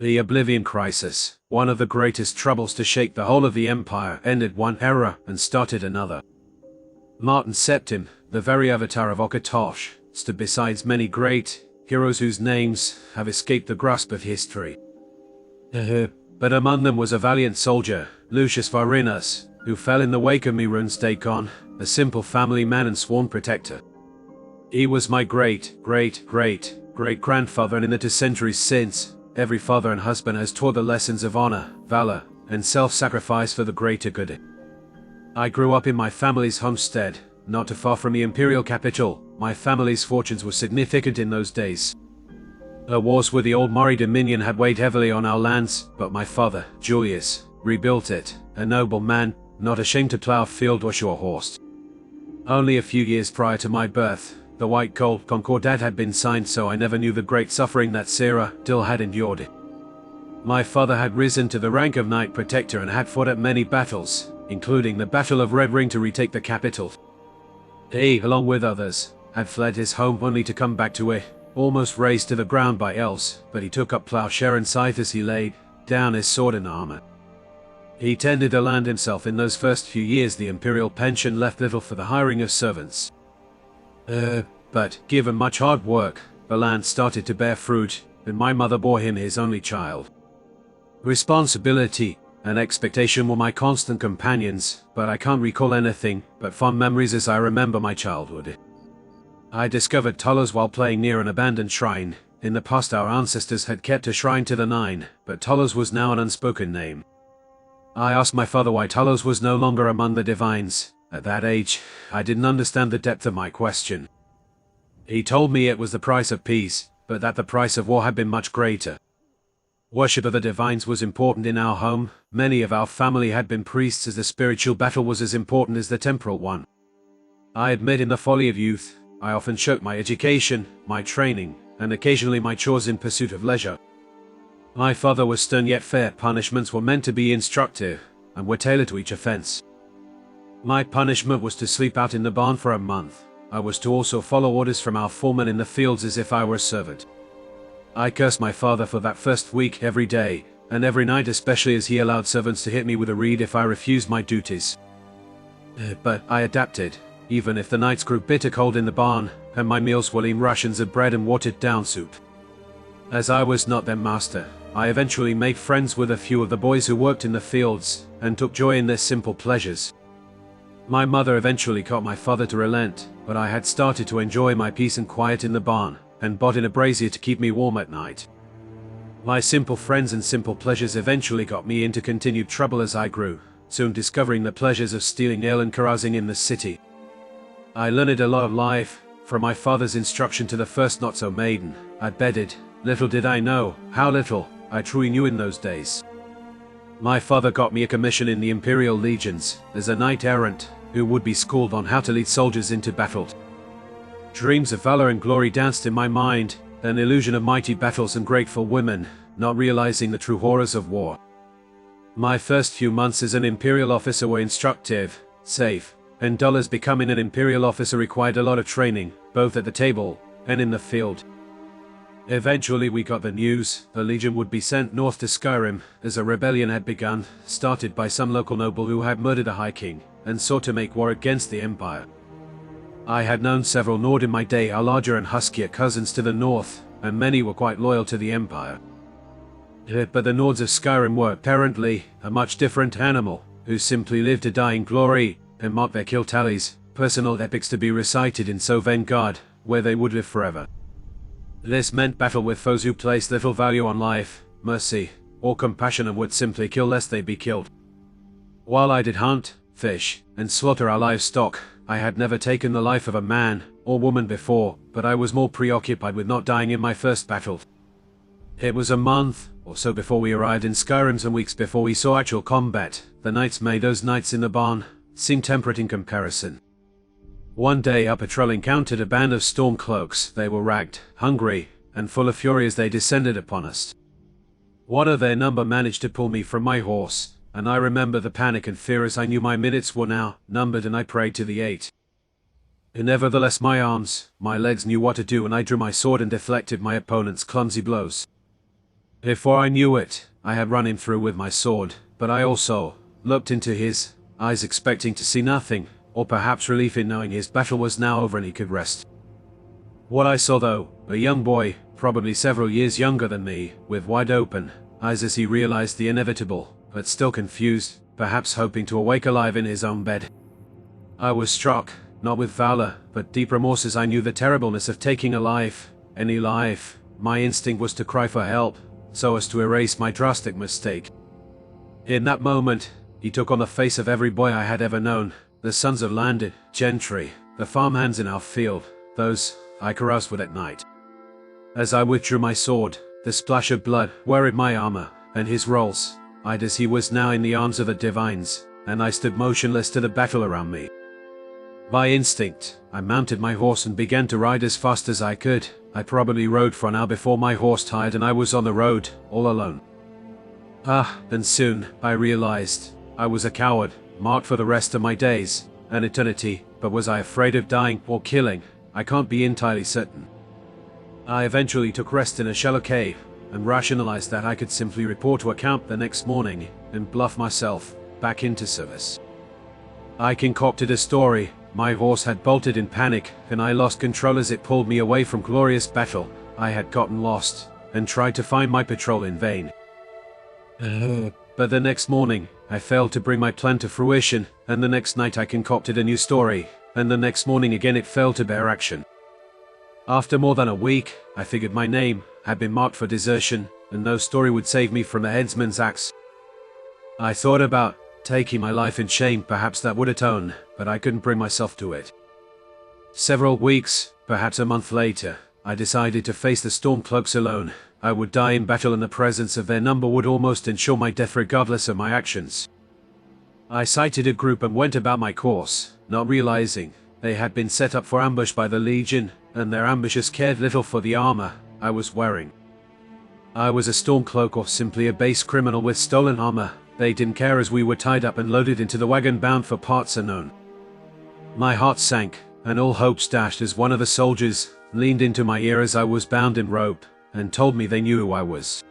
The Oblivion Crisis, one of the greatest troubles to shake the whole of the Empire, ended one era and started another. Martin Septim, the very avatar of Akatosh, stood beside many great heroes whose names have escaped the grasp of history. But among them was a valiant soldier, Marcus Vinrenus, who fell in the wake of me Runestakon, a simple family man and sworn protector. He was my great-great-great-great-grandfather, and in the 2 centuries since, every father and husband has taught the lessons of honor, valor, and self-sacrifice for the greater good. I grew up in my family's homestead, not too far from the imperial capital. My family's fortunes were significant in those days. The wars with the old Mori Dominion had weighed heavily on our lands, but my father, Julius, rebuilt it, a noble man, not ashamed to plow a field or show a horse. Only a few years prior to my birth, the White Gold Concordat had been signed, so I never knew the great suffering that Sarah Dill had endured. My father had risen to the rank of Knight Protector and had fought at many battles, including the Battle of Red Ring to retake the capital. He, along with others, had fled his home only to come back to it, almost razed to the ground by elves, but he took up plowshare and scythe as he laid down his sword and armor. He tended the land himself. In those first few years the imperial pension left little for the hiring of servants. But given much hard work, the land started to bear fruit, and my mother bore him his only child. Responsibility and expectation were my constant companions, but I can't recall anything but fond memories as I remember my childhood. I discovered Talos while playing near an abandoned shrine. In the past our ancestors had kept a shrine to the Nine, but Talos was now an unspoken name. I asked my father why Talos was no longer among the divines. At that age, I didn't understand the depth of my question. He told me it was the price of peace, but that the price of war had been much greater. Worship of the divines was important in our home. Many of our family had been priests, as the spiritual battle was as important as the temporal one. I admit in the folly of youth, I often shirked my education, my training, and occasionally my chores in pursuit of leisure. My father was stern yet fair. Punishments were meant to be instructive, and were tailored to each offense. My punishment was to sleep out in the barn for a month. I was to also follow orders from our foreman in the fields as if I were a servant. I cursed my father for that first week every day, and every night, especially as he allowed servants to hit me with a reed if I refused my duties. But I adapted, even if the nights grew bitter cold in the barn, and my meals were lean rations of bread and watered-down soup. As I was not their master, I eventually made friends with a few of the boys who worked in the fields, and took joy in their simple pleasures. My mother eventually got my father to relent, but I had started to enjoy my peace and quiet in the barn, and bought in a brazier to keep me warm at night. My simple friends and simple pleasures eventually got me into continued trouble as I grew, soon discovering the pleasures of stealing ale and carousing in the city. I learned a lot of life, from my father's instruction to the first not-so-maiden I bedded. Little did I know how little I truly knew in those days. My father got me a commission in the Imperial Legions, as a knight-errant, who would be schooled on how to lead soldiers into battle. Dreams of valor and glory danced in my mind, an illusion of mighty battles and grateful women, not realizing the true horrors of war. My first few months as an Imperial officer were instructive, safe, and dull, as becoming an Imperial officer required a lot of training, both at the table and in the field. Eventually we got the news the Legion would be sent north to Skyrim, as a rebellion had begun, started by some local noble who had murdered the High King, and sought to make war against the Empire. I had known several Nord in my day, our larger and huskier cousins to the north, and many were quite loyal to the Empire. But the Nords of Skyrim were apparently a much different animal, who simply lived to die in glory, and marked their kill tallies, personal epics to be recited in Sovngarde, where they would live forever. This meant battle with foes who placed little value on life, mercy, or compassion, and would simply kill lest they be killed. While I did hunt, fish, and slaughter our livestock, I had never taken the life of a man or woman before, but I was more preoccupied with not dying in my first battle. It was a month or so before we arrived in Skyrim, and weeks before we saw actual combat. The nights made those nights in the barn seem temperate in comparison. One day our patrol encountered a band of Stormcloaks. They were ragged, hungry, and full of fury as they descended upon us. One of their number managed to pull me from my horse, and I remember the panic and fear as I knew my minutes were now numbered, and I prayed to the eight. Nevertheless my arms, my legs knew what to do, and I drew my sword and deflected my opponent's clumsy blows. Before I knew it, I had run him through with my sword, but I also looked into his eyes expecting to see nothing, or perhaps relief in knowing his battle was now over and he could rest. What I saw though, a young boy, probably several years younger than me, with wide open eyes as he realized the inevitable, but still confused, perhaps hoping to awake alive in his own bed. I was struck, not with valor, but deep remorse as I knew the terribleness of taking a life, any life. My instinct was to cry for help, so as to erase my drastic mistake. In that moment, he took on the face of every boy I had ever known, the sons of landed gentry, the farmhands in our field, those I caroused with at night. As I withdrew my sword, the splash of blood worried my armor, and his rolls, eyed as he was now in the arms of the divines, and I stood motionless to the battle around me. By instinct, I mounted my horse and began to ride as fast as I could. I probably rode for an hour before my horse tired and I was on the road, all alone. And soon, I realized, I was a coward, marked for the rest of my days, an eternity, but was I afraid of dying or killing? I can't be entirely certain. I eventually took rest in a shallow cave, and rationalized that I could simply report to a camp the next morning, and bluff myself back into service. I concocted a story. My horse had bolted in panic, and I lost control as it pulled me away from glorious battle. I had gotten lost, and tried to find my patrol in vain. But the next morning, I failed to bring my plan to fruition, and the next night I concocted a new story, and the next morning again it failed to bear action. After more than a week, I figured my name had been marked for desertion, and no story would save me from the headsman's axe. I thought about taking my life in shame, perhaps that would atone, but I couldn't bring myself to it. Several weeks, perhaps a month later, I decided to face the Stormcloaks alone. I would die in battle and the presence of their number would almost ensure my death regardless of my actions. I sighted a group and went about my course, not realizing they had been set up for ambush by the Legion, and their ambushers cared little for the armor I was wearing. I was a Stormcloak or simply a base criminal with stolen armor. They didn't care as we were tied up and loaded into the wagon bound for parts unknown. My heart sank, and all hopes dashed as one of the soldiers leaned into my ear as I was bound in rope, and told me they knew who I was.